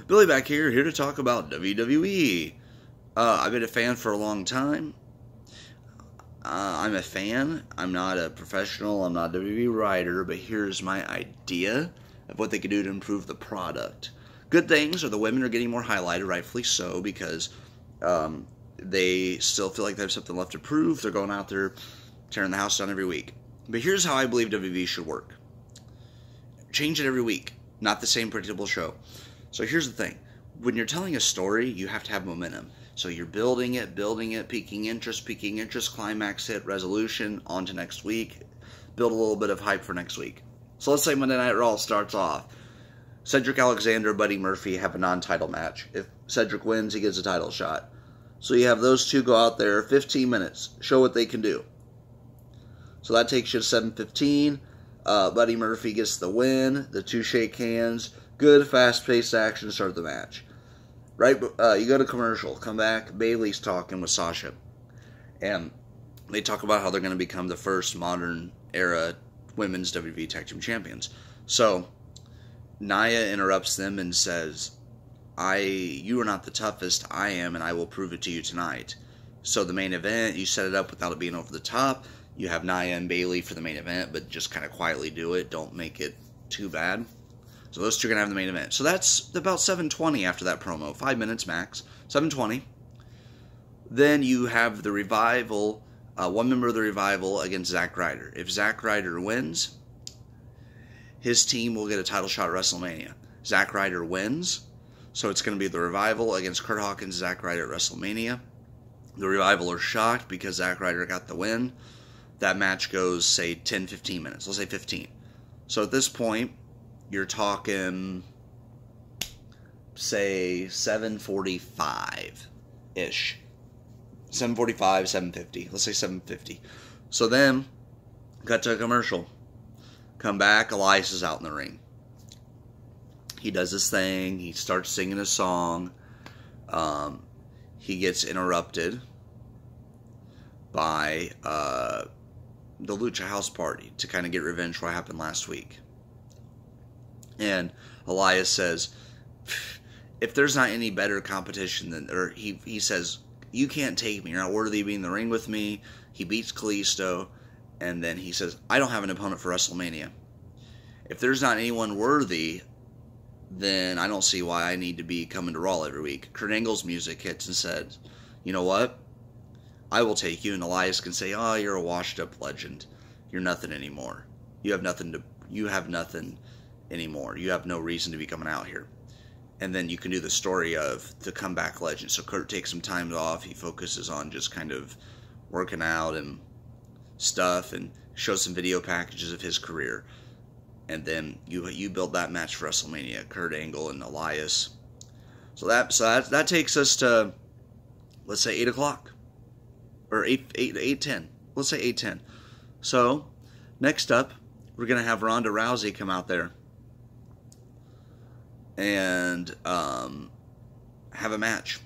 Billy back here to talk about WWE. I've been a fan for a long time. I'm a fan. I'm not a professional. I'm not a WWE writer, but here's my idea of what they could do to improve the product. Good things are the women are getting more highlighted, rightfully so, because they still feel like they have something left to prove. They're going out there tearing the house down every week. But here's how I believe WWE should work. Change it every week. Not the same predictable show. So here's the thing. When you're telling a story, you have to have momentum. So you're building it, peaking interest, climax hit, resolution, on to next week. Build a little bit of hype for next week. So let's say Monday Night Raw starts off. Cedric Alexander, Buddy Murphy have a non-title match. If Cedric wins, he gets a title shot. So you have those two go out there, 15 minutes, show what they can do. So that takes you to 7:15. Buddy Murphy gets the win. The two shake hands. Good, fast-paced action to start the match. Right, you go to commercial, come back, Bayley's talking with Sasha. And they talk about how they're going to become the first modern-era women's WWE Tag Team Champions. So, Nia interrupts them and says, you are not the toughest, I am, and I will prove it to you tonight. So the main event, you set it up without it being over the top. You have Nia and Bayley for the main event, but just kind of quietly do it. Don't make it too bad. So those two are going to have the main event. So that's about 7:20 after that promo. 5 minutes max. 7:20. Then you have the Revival, one member of the Revival against Zack Ryder. If Zack Ryder wins, his team will get a title shot at WrestleMania. Zack Ryder wins, so it's going to be the Revival against Kurt Hawkins, Zack Ryder at WrestleMania. The Revival are shocked because Zack Ryder got the win. That match goes, say, 10, 15 minutes. Let's say 15. So at this point, you're talking, say, 7:45-ish. 7:45, 7:50. Let's say 7:50. So then, cut to a commercial. Come back, Elias is out in the ring. He does his thing. He starts singing a song. He gets interrupted by the Lucha House Party to kind of get revenge for what happened last week. And Elias says, if there's not any better competition than, or he says, you can't take me, you're not worthy of being in the ring with me. He beats Kalisto, and then he says, I don't have an opponent for WrestleMania. If there's not anyone worthy, then I don't see why I need to be coming to Raw every week. Kurt Angle's music hits and says, you know what? I will take you. And Elias can say, oh, you're a washed up legend. You're nothing anymore. You have nothing anymore. You have no reason to be coming out here. And then you can do the story of the comeback legend. So Kurt takes some time off. He focuses on just kind of working out and stuff and shows some video packages of his career. And then you build that match for WrestleMania, Kurt Angle and Elias. So that takes us to, let's say, 8 o'clock. Or 8:10. Let's say 8:10. So, next up, we're going to have Ronda Rousey come out there and have a match.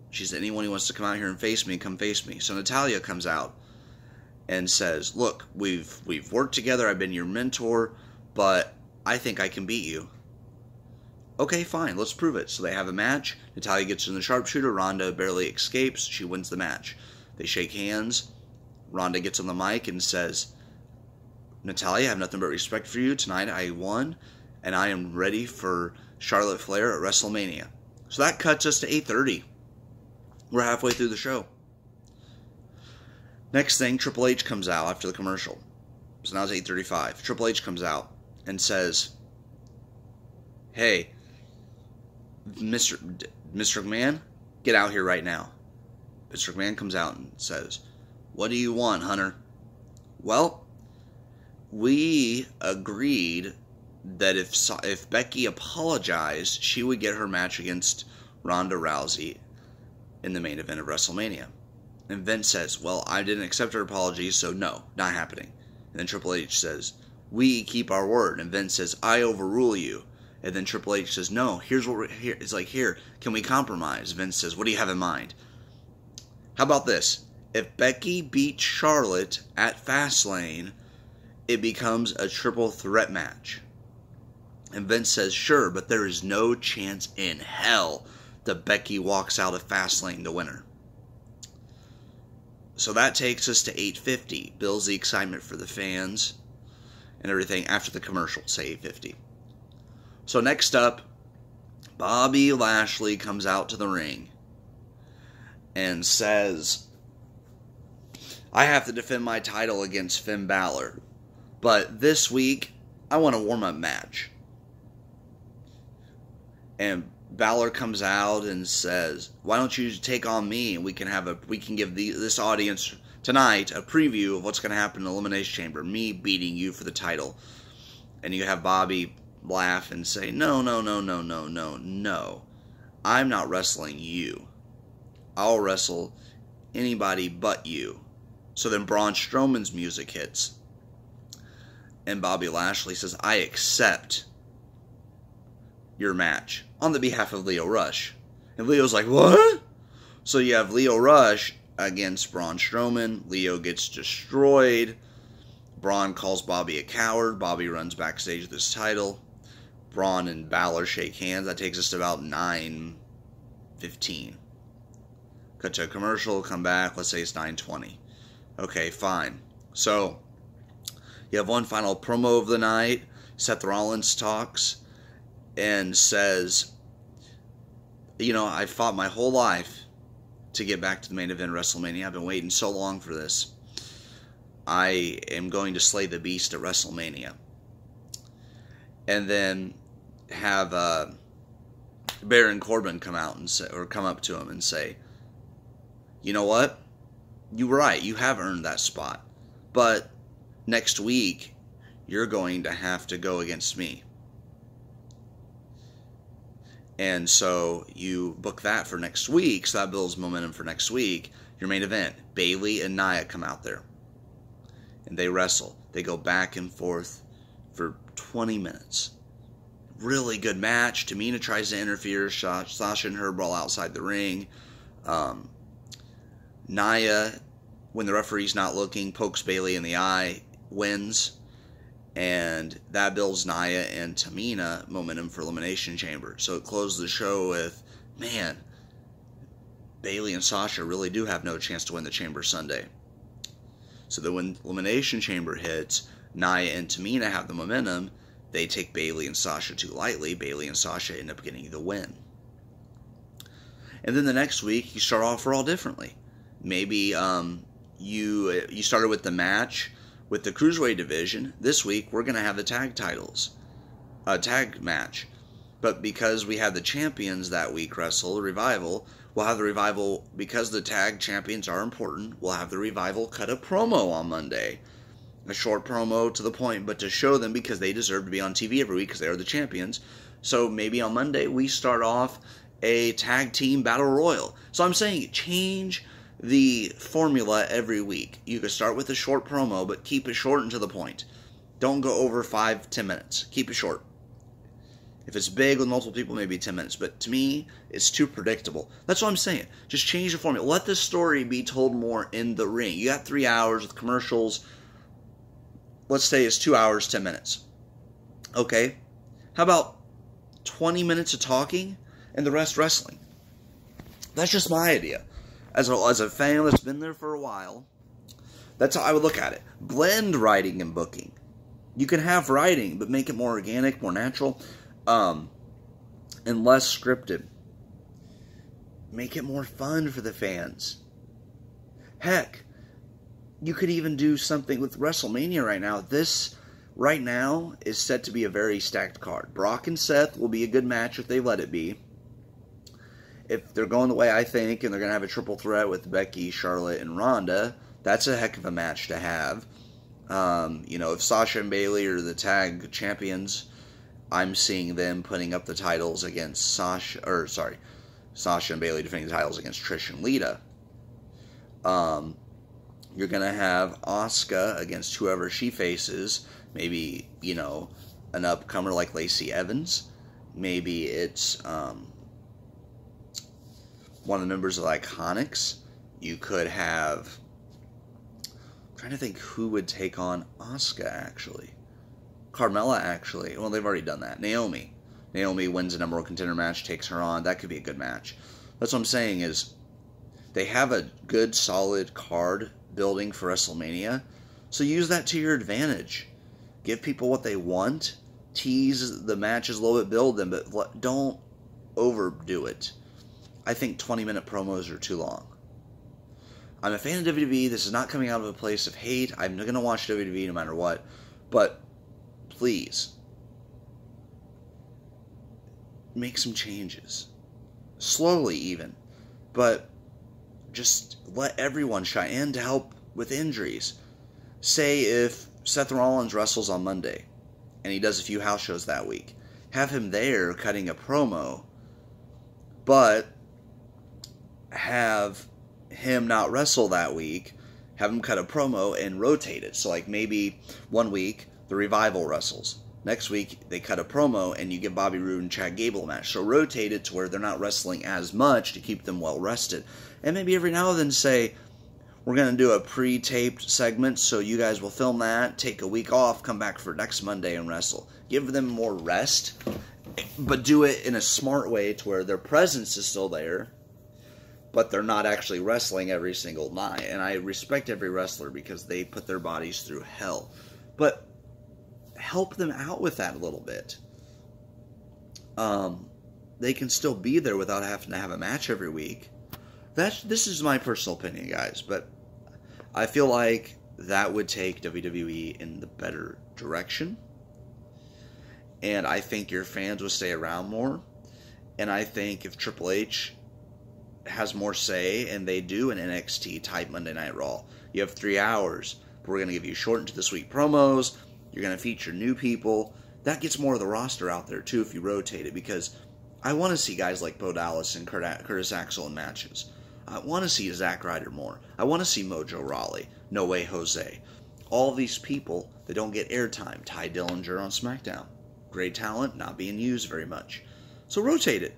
She said, anyone who wants to come out here and face me, come face me. So Natalya comes out and says, look, we've worked together, I've been your mentor, but I think I can beat you. Okay, fine, let's prove it. So they have a match. Natalya gets in the sharpshooter. Ronda barely escapes. She wins the match. They shake hands. Ronda gets on the mic and says, Natalya, I have nothing but respect for you. Tonight I won, and I am ready for Charlotte Flair at WrestleMania. So that cuts us to 8:30. We're halfway through the show. Next thing, Triple H comes out after the commercial. So now it's 8:35. Triple H comes out and says, hey, Mr. McMahon, get out here right now. Mr. McMahon comes out and says, what do you want, Hunter? Well, we agreed that if Becky apologized, she would get her match against Ronda Rousey in the main event of WrestleMania. And Vince says, well, I didn't accept her apology, so no, not happening. And then Triple H says, we keep our word. And Vince says, I overrule you. And then Triple H says, no, here's what we're here. It's like, here, can we compromise? Vince says, what do you have in mind? How about this? If Becky beats Charlotte at Fastlane, it becomes a triple threat match. And Vince says, sure, but there is no chance in hell that Becky walks out of Fastlane the winner. So that takes us to 8:50. Builds the excitement for the fans and everything after the commercial, say 8:50. So next up, Bobby Lashley comes out to the ring and says, I have to defend my title against Finn Balor, but this week I want a warm-up match. And Balor comes out and says, why don't you take on me and we can give this audience tonight a preview of what's going to happen in the Elimination Chamber, me beating you for the title. And you have Bobby laugh and say, no, I'm not wrestling you. I'll wrestle anybody but you. So then Braun Strowman's music hits. And Bobby Lashley says, I accept your match on the behalf of Lio Rush. And Leo's like, what? So you have Lio Rush against Braun Strowman. Lio gets destroyed. Braun calls Bobby a coward. Bobby runs backstage with his title. Braun and Balor shake hands. That takes us to about 9:15. Cut to a commercial, come back, let's say it's 9:20. Okay, fine. So, you have one final promo of the night. Seth Rollins talks and says, you know, I fought my whole life to get back to the main event of WrestleMania. I've been waiting so long for this. I am going to slay the beast at WrestleMania. And then have Baron Corbin come out and say, or come up to him and say, you know what? You were right. You have earned that spot. But next week, you're going to have to go against me. And so you book that for next week, so that builds momentum for next week. Your main event, Bayley and Nia come out there. And they wrestle. They go back and forth for 20 minutes. Really good match. Tamina tries to interfere. Sasha and her brawl outside the ring. Nia, when the referee's not looking, pokes Bayley in the eye, wins. And that builds Nia and Tamina momentum for Elimination Chamber. So it closes the show with, man, Bayley and Sasha really do have no chance to win the Chamber Sunday. So that when Elimination Chamber hits, Nia and Tamina have the momentum. They take Bayley and Sasha too lightly. Bayley and Sasha end up getting the win. And then the next week, you start off Raw differently. Maybe you started with the match with the Cruiserweight division. This week, we're going to have the tag titles. A tag match. But because we had the champions that week wrestle, the Revival, we'll have the Revival, because the tag champions are important, we'll have the Revival cut a promo on Monday. A short promo to the point, but to show them because they deserve to be on TV every week because they are the champions. So maybe on Monday we start off a tag team battle royal. So I'm saying change the formula every week. You could start with a short promo, but keep it short and to the point. Don't go over 5-10 minutes. Keep it short. If it's big with multiple people, maybe 10 minutes. But to me, it's too predictable. That's what I'm saying. Just change the formula. Let the story be told more in the ring. You got 3 hours with commercials. Let's say it's 2 hours, 10 minutes. Okay. How about 20 minutes of talking and the rest wrestling? That's just my idea. As a fan that's been there for a while, that's how I would look at it. Blend writing and booking. You can have writing, but make it more organic, more natural, and less scripted. Make it more fun for the fans. Heck, you could even do something with WrestleMania right now. This, right now, is set to be a very stacked card. Brock and Seth will be a good match if they let it be. If they're going the way I think, and they're going to have a triple threat with Becky, Charlotte, and Ronda, that's a heck of a match to have. If Sasha and Bayley are the tag champions, I'm seeing them putting up the titles against Sasha and Bayley defending the titles against Trish and Lita. You're going to have Asuka against whoever she faces. Maybe, an upcomer like Lacey Evans. Maybe it's one of the members of the Iconics. You could have... I'm trying to think who would take on Asuka, actually. Carmella, actually. Well, they've already done that. Naomi. Naomi wins a number one contender match, takes her on. That could be a good match. That's what I'm saying is they have a good, solid card building for WrestleMania. So use that to your advantage. Give people what they want. Tease the matches a little bit, build them, but don't overdo it. I think 20-minute promos are too long. I'm a fan of WWE. This is not coming out of a place of hate. I'm going to watch WWE no matter what. But please, make some changes. Slowly even. But just let everyone shine in to help with injuries. Say if Seth Rollins wrestles on Monday and he does a few house shows that week, have him there cutting a promo, but have him not wrestle that week, have him cut a promo and rotate it. So like maybe one week the Revival wrestles. Next week they cut a promo and you give Bobby Roode and Chad Gable a match. So rotate it to where they're not wrestling as much to keep them well rested. And maybe every now and then say, we're going to do a pre-taped segment, so you guys will film that, take a week off, come back for next Monday and wrestle. Give them more rest, but do it in a smart way to where their presence is still there, but they're not actually wrestling every single night. And I respect every wrestler because they put their bodies through hell. But help them out with that a little bit. They can still be there without having to have a match every week. This is my personal opinion, guys, but I feel like that would take WWE in the better direction. And I think your fans would stay around more. And I think if Triple H has more say, and they do an NXT type Monday Night Raw, you have 3 hours, but we're going to give you short and to the sweet promos, you're going to feature new people, that gets more of the roster out there too if you rotate it, because I want to see guys like Bo Dallas and Curtis Axel in matches. I want to see Zack Ryder more. I want to see Mojo Rawley, No Way Jose. All these people that don't get airtime. Ty Dillinger on SmackDown. Great talent, not being used very much. So rotate it.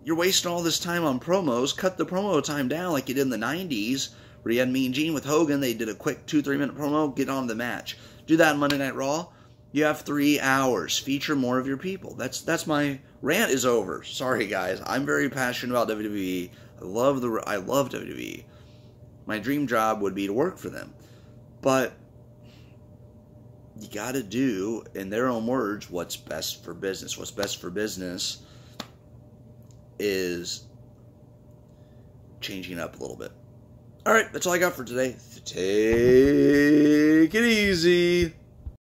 You're wasting all this time on promos. Cut the promo time down like you did in the 90s, where you had Mean Gene with Hogan. They did a quick 2-3 minute promo, get on the match. Do that on Monday Night Raw. You have 3 hours. Feature more of your people. That's my rant is over. Sorry, guys. I'm very passionate about WWE. I love WWE. My dream job would be to work for them. But you got to do, in their own words, what's best for business. What's best for business is changing it up a little bit. All right, that's all I got for today. Take it easy.